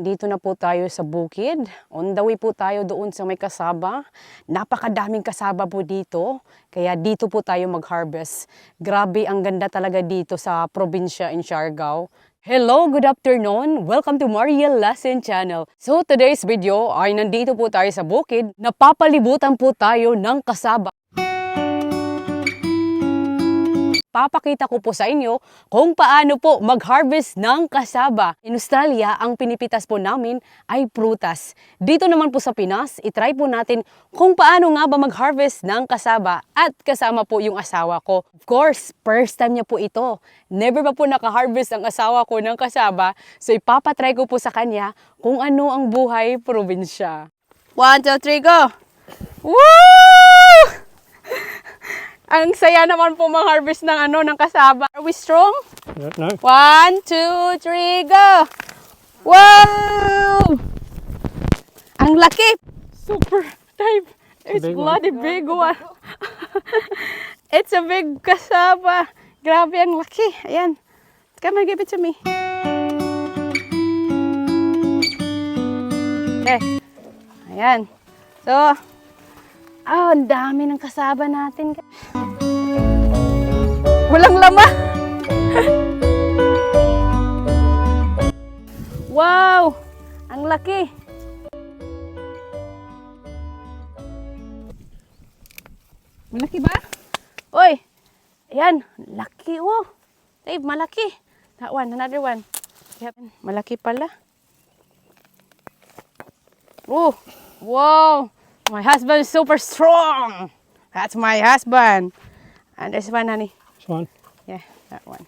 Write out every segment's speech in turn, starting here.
Nandito na po tayo sa bukid. On the way po tayo doon sa may kasaba. Napakadaming kasaba po dito. Kaya dito po tayo mag-harvest. Grabe, ang ganda talaga dito sa probinsya in Siargao. Hello, good afternoon. Welcome to Mariel Lesson Channel. So today's video ay nandito po tayo sa bukid. Napapalibutan po tayo ng kasaba. Papakita ko po sa inyo kung paano po mag-harvest ng kasaba. In Australia, ang pinipitas po namin ay prutas. Dito naman po sa Pinas, itry po natin kung paano nga ba mag-harvest ng kasaba at kasama po yung asawa ko. Of course, first time niya po ito. Never pa po naka-harvest ang asawa ko ng kasaba, so ipapatry ko po sa kanya kung ano ang buhay probinsya. 1, 2, 3, go! Woo! Ang saya naman po mag-harvest ng kasaba. Are we strong? No. 1, 2, 3, go! Wow! Ang laki! Super type. It's bloody big one. It's a big kasaba. Grabe, ang laki. Ayan. Come on, give it to me. Okay. Ayan. So, ang dami ng kasaba natin. Walang laman. Wow! Ang laki. Malaki ba? Oy! Ayan. Laki, oh. Dave, malaki. That one, another one. Yep. Malaki pala. Oh! Wow! My husband is super strong. That's my husband. And this one, honey. This one. Yeah, that one.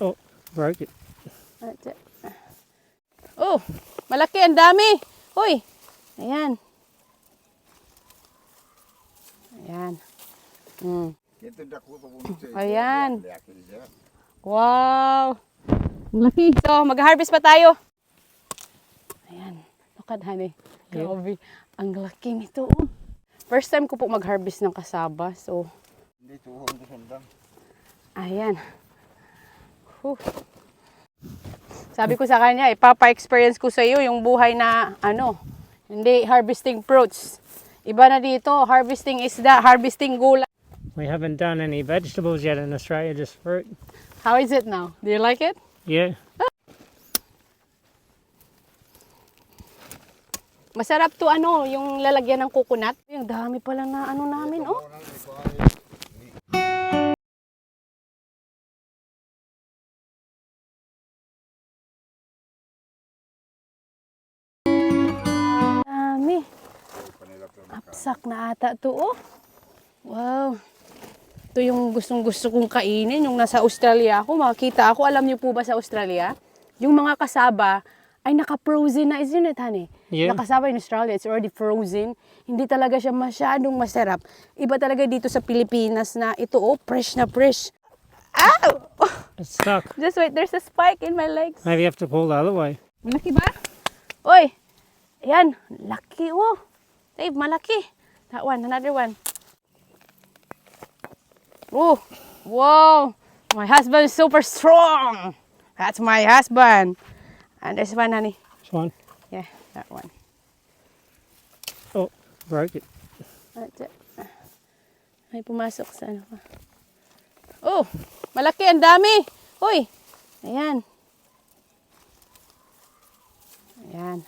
Oh, broke it. That's it. Oh, malaki, ang dami. Uy, ayan. Ayan. Ayan. Wow. Malaki. So, mag-harvest pa tayo. Ayan. Look at, honey. Grabe, ang laki nito. Oh. First time ko po mag-harvest ng kasaba. So, ayan. Sabi ko sa kanya, ipapa-experience ko sa iyo yung buhay na, hindi harvesting fruits. Iba na dito, harvesting isda, harvesting gulay. We haven't done any vegetables yet in Australia, just fruit. How is it now? Do you like it? Yeah. Masarap to yung lalagyan ng coconut. Yung dami pala na namin, oh. Dami. Apsak na ata to, oh. Wow. Ito yung gustong-gusto kong kainin, yung nasa Australia ako. Makikita ako, alam niyo po ba sa Australia? Yung mga kasaba ay naka-frozen na, isn't it, honey? Yeah. Nakasaba in Australia, it's already frozen. Hindi talaga siya masyadong masarap. Iba talaga dito sa Pilipinas na ito, oh, fresh na fresh. Ow! It's stuck. Just wait, there's a spike in my legs. Maybe you have to pull the other way. Malaki ba? Oy! Ayan, laki, oh. Dave, malaki. That one, another one. Oh, wow! My husband is super strong. That's my husband. And this one, honey. This one. Yeah, that one. Oh, broke it. That's it. May pumasok sa pa. Oh, malaki, ang dami. Hoy, ayan. Ayan.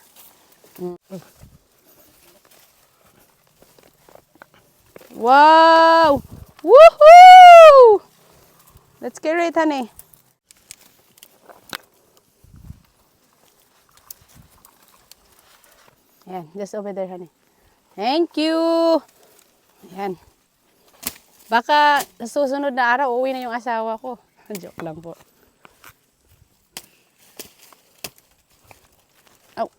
Wow! Woohoo! Let's get it, honey. Ayan, just over there, honey. Thank you! Ayan. Baka sa susunod na araw, uwi na yung asawa ko. Joke lang po. Oh.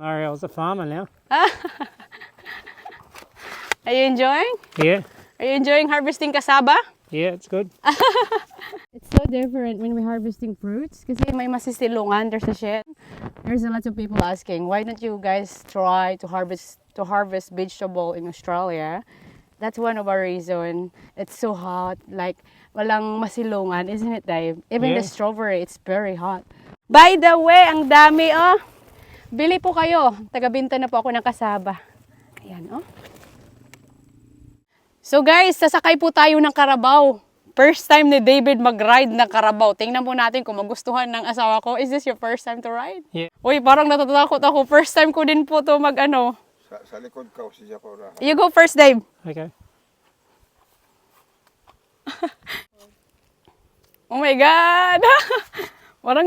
Mariel's a farmer now. Are you enjoying? Yeah. Are you enjoying harvesting kasaba? Yeah, it's good. It's so different when we're harvesting fruits. Kasi may masisilungan, there's a shed. There's a lot of people asking, why don't you guys try to harvest vegetable in Australia? That's one of our reason. It's so hot, like walang masilungan, isn't it, Dave? Even the Yeah. strawberry, it's very hot. By the way, ang dami oh. Bili po kayo. Tagabinta na po ako ng kasaba. Ayan oh. So guys, sasakay po tayo ng karabaw. First time ni David mag-ride ng karabaw. Tingnan po natin kung magustuhan ng asawa ko. Is this your first time to ride? Yeah. Uy, parang natatakot ako. First time ko din po to mag-ano. Sa likod ka, siya ko ra. You go first, Dave. Okay. Oh my God! Parang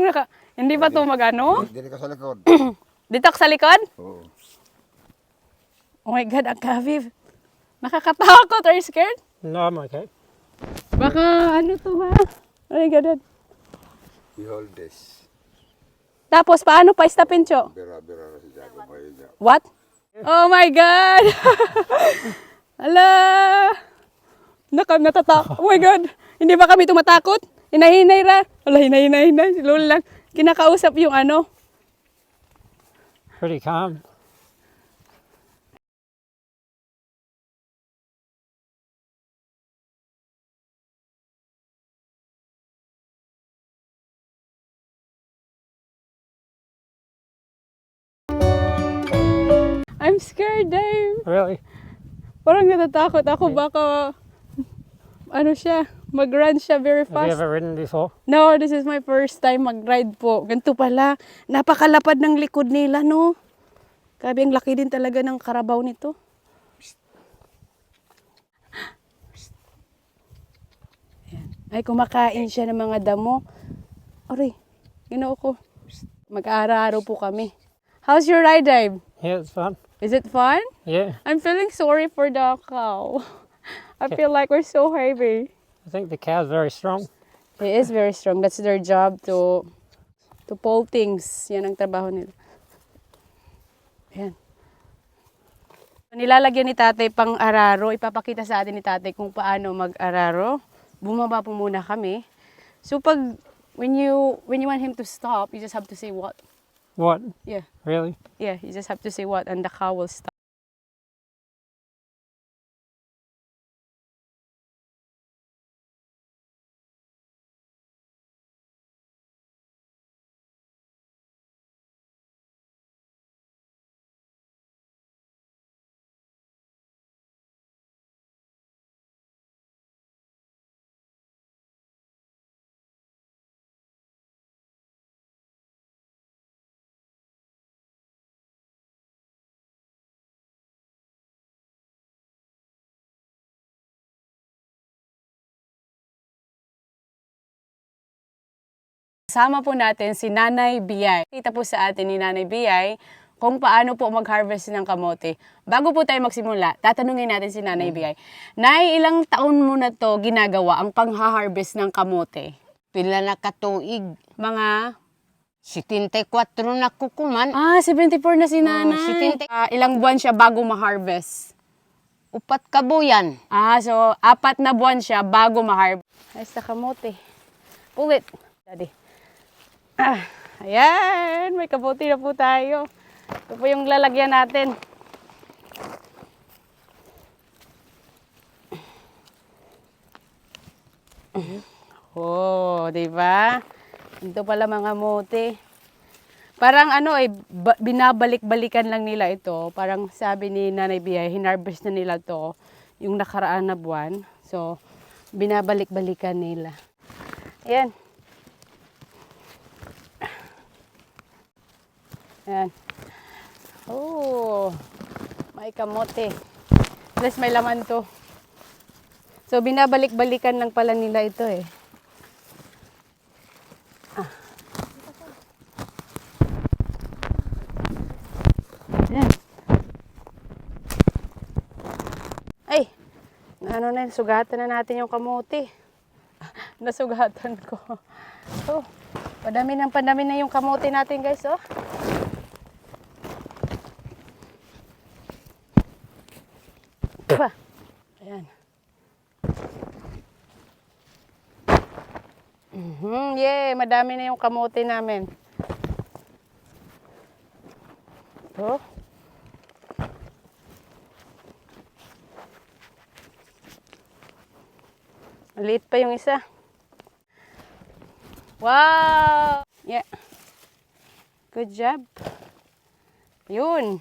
hindi ba to mag-ano? Dili ka sa likod. Dito sa likod? Oo. Oh my God, ang Kaviv. Nakakatakot. Are you scared? No, I'm okay. Baka ano to ha? Oh my God. You hold this. Tapos, paano pa istapin, Cho? Bira-bira na si Jago mo yun. What? Oh my God! Ala! Natatakot. Oh my God! Hindi ba kami tumatakot? Hinahinay ra. Wala, hinahinay. Si Lola lang. Kinakausap yung ano. Pretty calm. I'm scared, Dave. Really? Parang natatakot ako. Baka, ano siya, mag-run siya very Have you fast. ever ridden before? No, this is my first time mag-ride po. Ganito pala. Napakalapad ng likod nila, no? Grabe, ang laki din talaga ng karabaw nito. Ayan. Ay, kumakain siya ng mga damo. Aray, ginoo ko. Mag-aararo po kami. How's your ride, Dave? Yeah, it's fun. Is it fun? Yeah. I'm feeling sorry for the cow. I feel like we're so heavy. I think the cow's very strong. He is very strong. That's their job to pull things. Yan ang trabaho nila. Ayan. Nilalagyan ni tatay pang araro. Ipapakita sa atin ni tatay kung paano mag-araro. Bumaba po muna kami. So pag when you want him to stop, you just have to say what. What? Yeah. Really? Yeah, you just have to say what and the cow will stop. Kasama po natin si Nanay Biyay. Kita po sa atin ni Nanay Biyay kung paano po mag-harvest ng kamote. Bago po tayo magsimula, tatanungin natin si Nanay Biyay. Nay, ilang taon mo na to ginagawa ang pang-harvest ng kamote? Pila na katuig. Mga 74 na kukuman. 74 na si Nanay. 70. Ilang buwan siya bago ma-harvest? Upat kabuyan. So 4 na buwan siya bago ma-harvest. Ay, sa kamote. Pull it. Daddy. Ayan, may kamote na po tayo. Ito po yung lalagyan natin. Oh, di ba? Ito pala mga mote. Parang ano binabalik-balikan lang nila ito. Parang sabi ni Nanay Biyay, hinarvest na nila to yung nakaraan na buwan. So, binabalik-balikan nila. Ayan. Ayan. Oh, may kamote. Plus may laman to. So, binabalik-balikan lang pala nila ito eh. Ayan. Ay, ano na, sugatan na natin yung kamote. Nasugatan ko. So, padami na yung kamote natin, guys, oh. Ayan. Yay! Madami na yung kamote namin. Oh. Maliit pa yung isa. Wow! Yeah. Good job. Yun.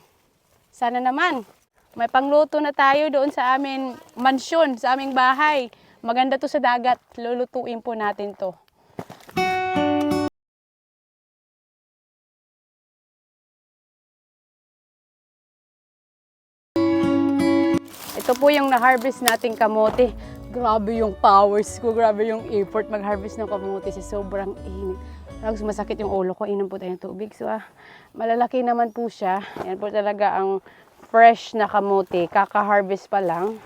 Sana naman. May pangluto na tayo doon sa amin mansyon, sa aming bahay. Maganda to sa dagat. Lulutuin po natin to. Ito po yung na-harvest nating kamote. Grabe yung powers ko, grabe yung effort mag-harvest ng kamote sa sobrang init. Parang sumasakit yung ulo ko, inom po tayo ng tubig. So, malalaki naman po siya. Yan po talaga ang fresh na kamote. Kaka-harvest pa lang.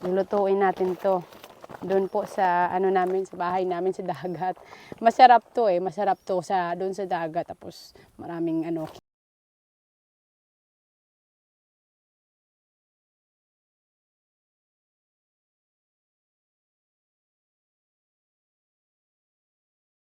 Lulutuin natin to. Doon po sa namin, sa bahay namin sa dagat. Masarap to masarap to sa doon sa dagat, tapos maraming